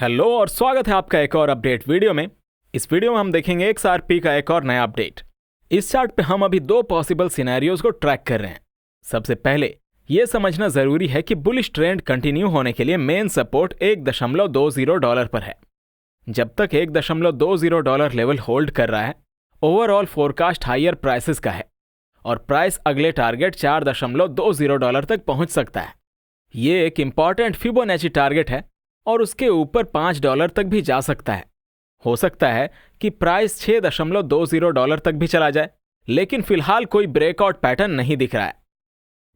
Hello और स्वागत है आपका एक और अपडेट वीडियो में। इस वीडियो में हम देखेंगे XRP का एक और नया अपडेट। इस चार्ट पे हम अभी दो पॉसिबल सिनेरियोज को ट्रैक कर रहे हैं। सबसे पहले यह समझना जरूरी है कि बुलिश ट्रेंड कंटिन्यू होने के लिए मेन सपोर्ट $1.20 पर है। जब तक $1.20 लेवल होल्ड कर रहा है, ओवरऑल फोरकास्ट हायर प्राइसेस का है और प्राइस अगले टारगेट $4.20 तक पहुंच सकता है। ये एक इंपॉर्टेंट फिबोनाची टारगेट है और उसके ऊपर $5 तक भी जा सकता है। हो सकता है कि प्राइस $6.20 तक भी चला जाए, लेकिन फिलहाल कोई ब्रेकआउट पैटर्न नहीं दिख रहा है।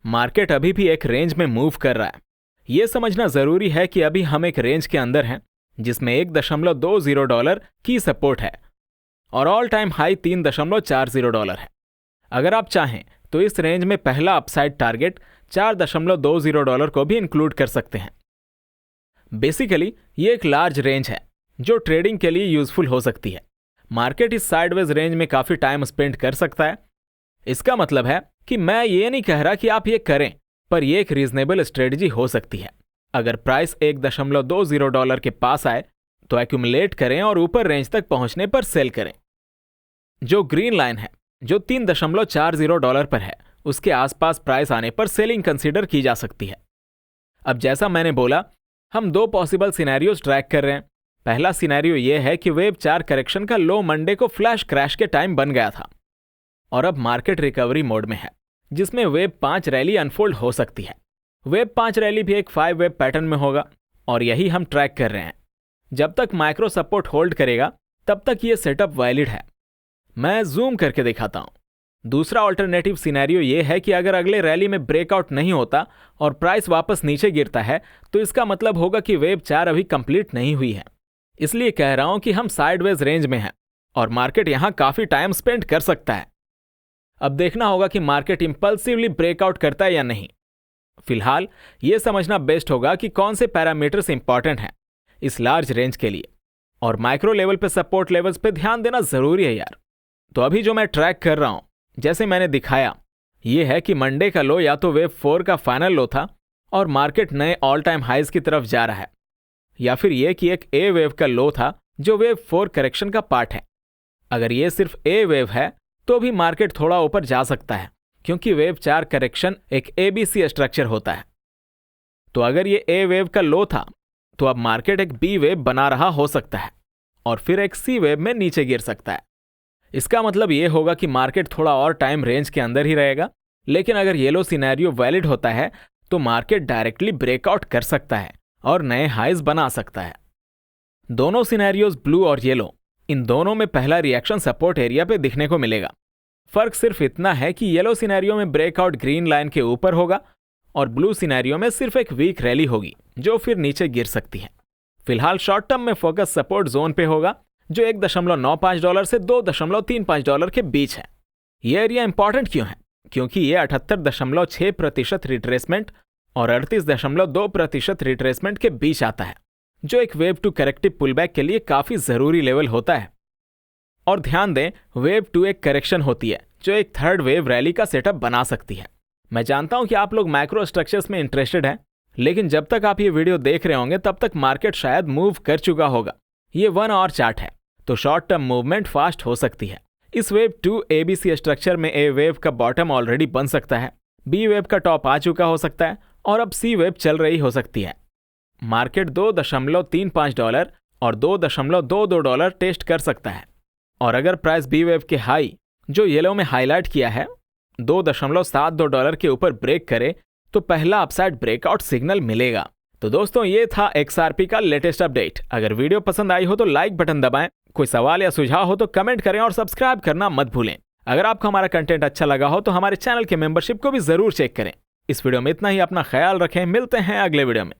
मार्केट अभी भी एक रेंज में मूव कर रहा है। यह समझना जरूरी है कि अभी हम एक रेंज के अंदर हैं जिसमें $1.20 की सपोर्ट है और ऑल टाइम हाई $3.40 है। अगर आप चाहें तो इस रेंज में पहला अपसाइड टारगेट $4.20 को भी इंक्लूड कर सकते हैं। बेसिकली ये एक लार्ज रेंज है जो ट्रेडिंग के लिए यूजफुल हो सकती है। मार्केट इस साइडवेज रेंज में काफी टाइम स्पेंड कर सकता है। इसका मतलब है कि मैं ये नहीं कह रहा कि आप ये करें, पर यह एक रीजनेबल स्ट्रेटजी हो सकती है। अगर प्राइस $1.20 के पास आए तो एक्यूमुलेट करें और ऊपर रेंज तक पहुंचने पर सेल करें। जो ग्रीन लाइन है जो $3.40 पर है, उसके आसपास प्राइस आने पर सेलिंग कंसीडर की जा सकती है। अब जैसा मैंने बोला, हम दो पॉसिबल सिनेरियोज ट्रैक कर रहे हैं। पहला सिनेरियो यह है कि वेव 4 करेक्शन का लो मंडे को फ्लैश क्रैश के टाइम बन गया था और अब मार्केट रिकवरी मोड में है, जिसमें वेव 5 रैली अनफोल्ड हो सकती है। वेव 5 रैली भी एक 5 वेव पैटर्न में होगा और यही हम ट्रैक कर रहे हैं। जब तक माइक्रो सपोर्ट होल्ड करेगा तब तक यह सेटअप वैलिड है। मैं जूम करके दिखाता हूं। दूसरा ऑल्टरनेटिव सिनेरियो यह है कि अगर अगले रैली में ब्रेकआउट नहीं होता और प्राइस वापस नीचे गिरता है तो इसका मतलब होगा कि वेव 4 अभी कंप्लीट नहीं हुई है। इसलिए कह रहा हूं कि हम साइडवेज रेंज में हैं और मार्केट यहां काफी टाइम स्पेंड कर सकता है। अब देखना होगा कि मार्केट इंपल्सिवली ब्रेकआउट करता है या नहीं। फिलहाल यह समझना बेस्ट होगा कि कौन से पैरामीटर्स इंपॉर्टेंट हैं इस लार्ज रेंज के लिए, और माइक्रो लेवल पे सपोर्ट लेवल्स पे ध्यान देना जरूरी है यार। तो अभी जो मैं ट्रैक कर रहा हूं, जैसे मैंने दिखाया, यह है कि मंडे का लो या तो वेव 4 का फाइनल लो था और मार्केट नए ऑल टाइम हाइज की तरफ जा रहा है, या फिर यह कि एक ए वेव का लो था जो वेव 4 करेक्शन का पार्ट है। अगर यह सिर्फ ए वेव है तो भी मार्केट थोड़ा ऊपर जा सकता है, क्योंकि वेव 4 करेक्शन एक ABC स्ट्रक्चर होता है। तो अगर यह ए वेव का लो था तो अब मार्केट एक बी वेव बना रहा हो सकता है और फिर एक सी वेव में नीचे गिर सकता है। इसका मतलब यह होगा कि मार्केट थोड़ा और टाइम रेंज के अंदर ही रहेगा, लेकिन अगर येलो सिनेरियो वैलिड होता है तो मार्केट डायरेक्टली ब्रेकआउट कर सकता है और नए हाइज बना सकता है। दोनों सिनेरियोज ब्लू और येलो, इन दोनों में पहला रिएक्शन सपोर्ट एरिया पे दिखने को मिलेगा। फर्क सिर्फ इतना है कि येलो सिनेरियो में ब्रेकआउट ग्रीन लाइन के ऊपर होगा और ब्लू सिनेरियो में सिर्फ एक वीक रैली होगी जो फिर नीचे गिर सकती है। फिलहाल शॉर्ट टर्म में फोकस सपोर्ट जोन पे होगा जो $1.95 से $2.35 के बीच है। यह एरिया इंपॉर्टेंट क्यों है? क्योंकि यह 78.6% रिट्रेसमेंट और 38.2% रिट्रेसमेंट के बीच आता है, जो एक वेव 2 करेक्टिव पुलबैक के लिए काफी जरूरी लेवल होता है। और ध्यान दें, वेव 2 एक करेक्शन होती है जो एक थर्ड वेव रैली का सेटअप बना सकती है। मैं जानता हूं कि आप लोग माइक्रो स्ट्रक्चर्स में इंटरेस्टेड हैं, लेकिन जब तक आप ये वीडियो देख रहे होंगे तब तक मार्केट शायद मूव कर चुका होगा। ये 1 आवर चार्ट है, तो शॉर्ट टर्म मूवमेंट फास्ट हो सकती है। इस वेव 2 ABC स्ट्रक्चर में ए वेव का बॉटम ऑलरेडी बन सकता है, बी वेव का टॉप आ चुका हो सकता है और अब सी वेव चल रही हो सकती है। मार्केट $2.35 और $2.22 टेस्ट कर सकता है, और अगर प्राइस बी वेव के हाई जो येलो में हाईलाइट किया है $2.72 के ऊपर ब्रेक करे तो पहला अपसाइड ब्रेकआउट सिग्नल मिलेगा। तो दोस्तों, ये था XRP का लेटेस्ट अपडेट। अगर वीडियो पसंद आई हो तो लाइक बटन दबाएं, कोई सवाल या सुझाव हो तो कमेंट करें और सब्सक्राइब करना मत भूलें। अगर आपको हमारा कंटेंट अच्छा लगा हो तो हमारे चैनल के मेंबरशिप को भी जरूर चेक करें। इस वीडियो में इतना ही। अपना ख्याल रखें, मिलते हैं अगले वीडियो में।